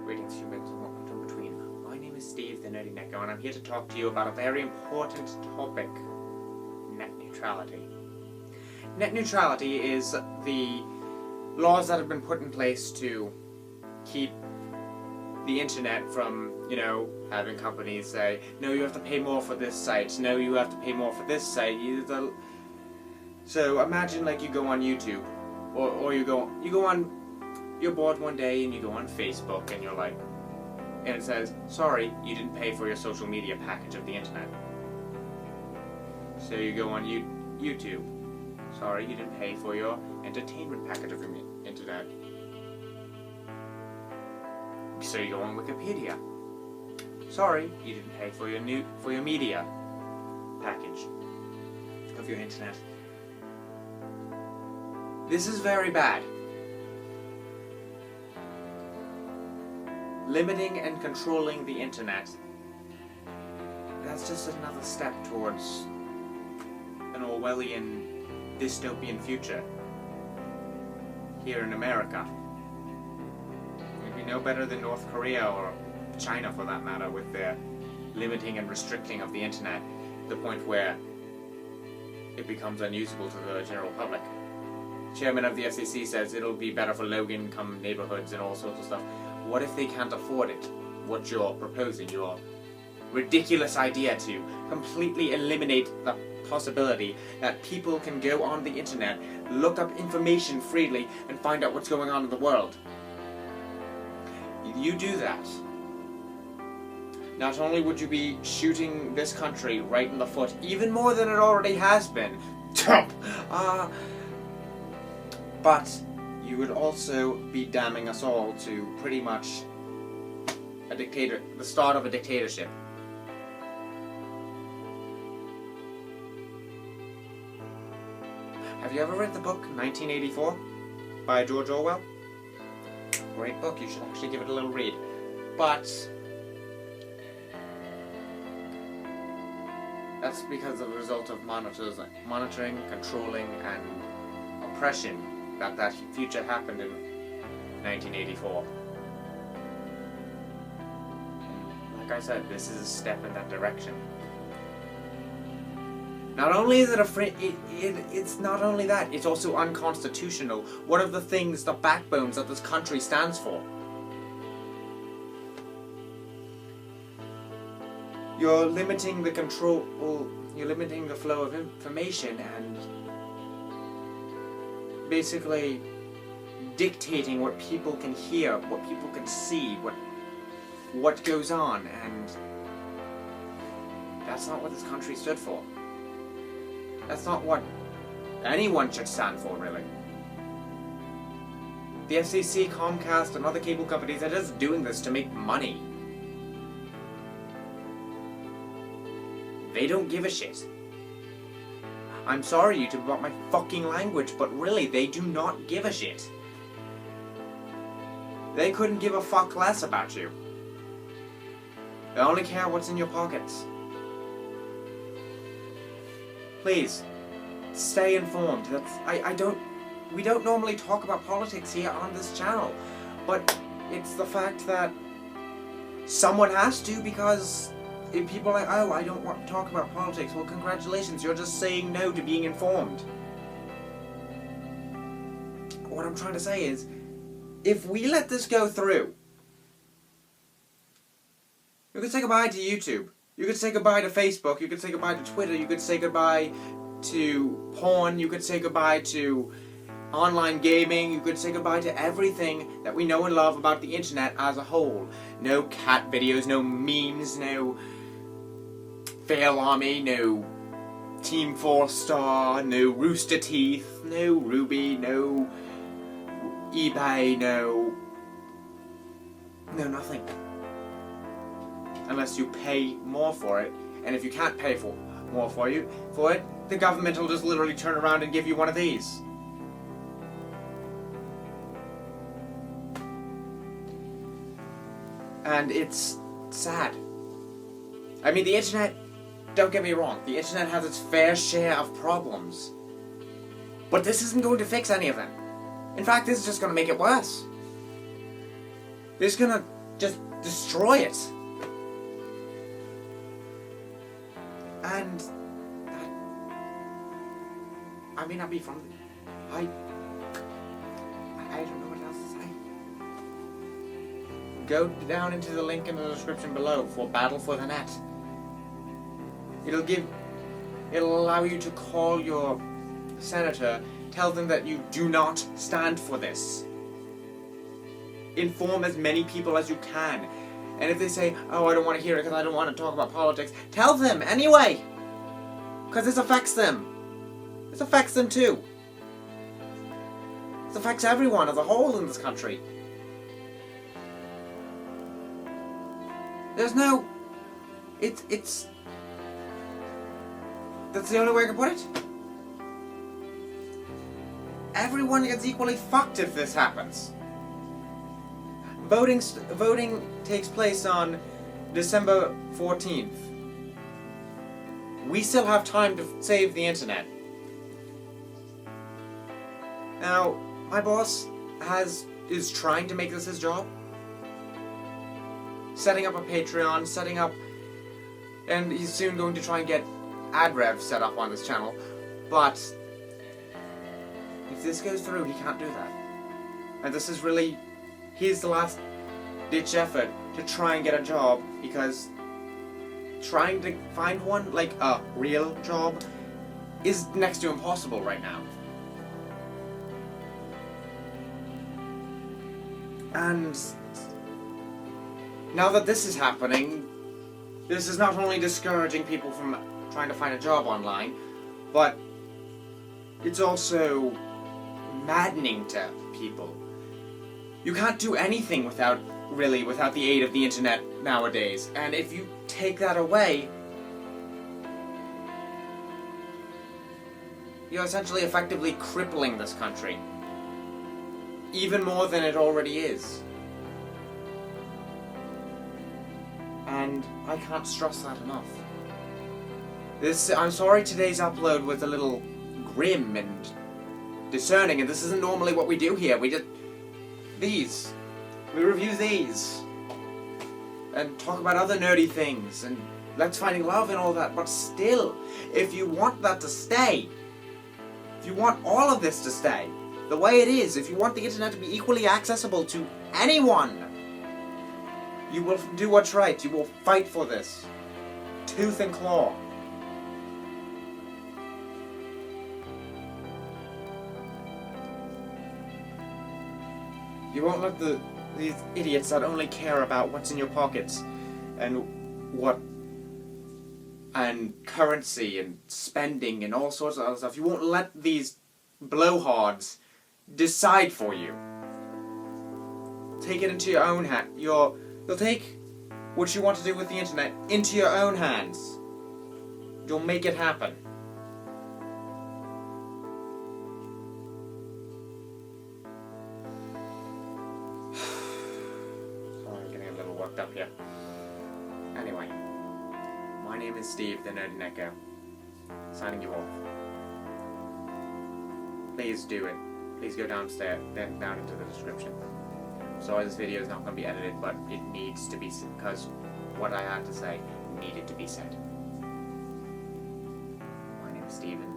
Greetings, humans, and welcome to In Between. My name is Steve, the Nerdy Necko, and I'm here to talk to you about a very important topic: net neutrality. Net neutrality is the laws that have been put in place to keep the internet from, having companies say, no, you have to pay more for this site, no, you have to pay more for this site. So imagine like you go on YouTube, or you go on, you're bored one day and you go on Facebook and you're like, and it says, sorry, you didn't pay for your social media package of the internet. So you go on YouTube, sorry, you didn't pay for your entertainment package of the internet. So you go on Wikipedia, sorry, you didn't pay for your media package of your internet. This is very bad. Limiting and controlling the internet, that's just another step towards an Orwellian dystopian future here in America. We'd be no better than North Korea or China for that matter with their limiting and restricting of the internet to the point where it becomes unusable to the general public. Chairman of the FCC says it'll be better for low-income neighborhoods and all sorts of stuff. What if they can't afford it? What you're proposing, your ridiculous idea to completely eliminate the possibility that people can go on the internet, look up information freely, and find out what's going on in the world. You do that. Not only would you be shooting this country right in the foot, even more than it already has been, but you would also be damning us all to pretty much the start of a dictatorship. Have you ever read the book 1984 by George Orwell? Great book, you should actually give it a little read. But that's because of the result of monitoring, controlling, and oppression that future happened in 1984. Like I said, this is a step in that direction. Not only is it it's not only that, it's also unconstitutional. One of the things, the backbones that this country stands for. You're limiting the you're limiting the flow of information and basically dictating what people can hear, what people can see, what goes on, and that's not what this country stood for. That's not what anyone should stand for, really. The FCC, Comcast, and other cable companies are just doing this to make money. They don't give a shit. I'm sorry, YouTube, about my fucking language, but really, they do not give a shit. They couldn't give a fuck less about you. They only care what's in your pockets. Please, stay informed. We don't normally talk about politics here on this channel, but it's the fact that someone has to, because if people are like, oh, I don't want to talk about politics, well, congratulations, you're just saying no to being informed. What I'm trying to say is, if we let this go through, you could say goodbye to YouTube, you could say goodbye to Facebook, you could say goodbye to Twitter, you could say goodbye to porn, you could say goodbye to online gaming, you could say goodbye to everything that we know and love about the internet as a whole. No cat videos, no memes, no Fail Army, no Team 4-Star, no Rooster Teeth, no Ruby, no eBay, no nothing. Unless you pay more for it, and if you can't pay more for it, the government will just literally turn around and give you one of these. And it's sad. I mean, the internet, don't get me wrong, the internet has its fair share of problems. But this isn't going to fix any of them. In fact, this is just going to make it worse. This is going to just destroy it. And that, I may not be from I don't know what else to say. Go down into the link in the description below for Battle for the Net. It'll allow you to call your senator, tell them that you do not stand for this. Inform as many people as you can. And if they say, oh, I don't want to hear it because I don't want to talk about politics, tell them anyway! Because this affects them. This affects them too. This affects everyone as a whole in this country. There's no... It's... That's the only way I can put it. Everyone gets equally fucked if this happens. Voting takes place on December 14th. We still have time to save the internet. Now, my boss is trying to make this his job. Setting up a Patreon, and he's soon going to try and get ad rev set up on this channel, but if this goes through, he can't do that. And this is really his last ditch effort to try and get a job, because trying to find one, like a real job, is next to impossible right now. And now that this is happening, this is not only discouraging people from trying to find a job online, but it's also maddening to people. You can't do anything without the aid of the internet nowadays, and if you take that away, you're essentially effectively crippling this country. Even more than it already is. And I can't stress that enough. I'm sorry today's upload was a little grim and discerning, and this isn't normally what we do here. We review these, and talk about other nerdy things, and let's finding love and all that, but still, if you want that to stay, if you want all of this to stay, the way it is, if you want the internet to be equally accessible to anyone, you will do what's right. You will fight for this, tooth and claw. You won't let these idiots that only care about what's in your pockets and currency and spending and all sorts of other stuff. You won't let these blowhards decide for you. Take it into your own hand. You'll take what you want to do with the internet into your own hands. You'll make it happen. I'm getting a little worked up here. Anyway, my name is Steve, the Nerdy Neko, signing you off. Please do it. Please go down into the description. Sorry this video is not going to be edited, but it needs to be, because what I had to say needed to be said. My name is Steven.